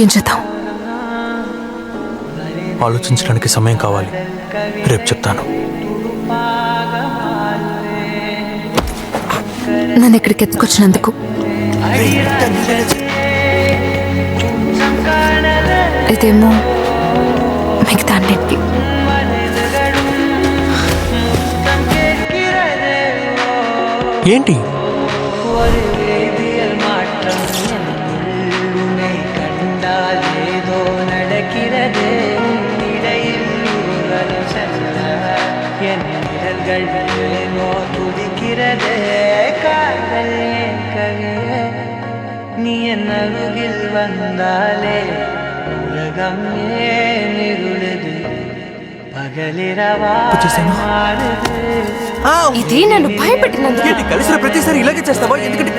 ఏం చేద్దాం? ఆలోచించడానికి సమయం కావాలి. రేపు చెప్తాను. నన్ను ఇక్కడికి ఎత్తుకొచ్చినందుకు. ఇదేమో మిగతా అన్నింటి. ఏంటి? நீ என் அருகில் வந்தாலே உலகம் ஏன் இருளுது పగలిరవా మారుదు. ఇది నన్ను భయపెట్టినందుకు. కలిసిన ప్రతిసారి ఇలాగే చేస్తావా? ఎందుకంటే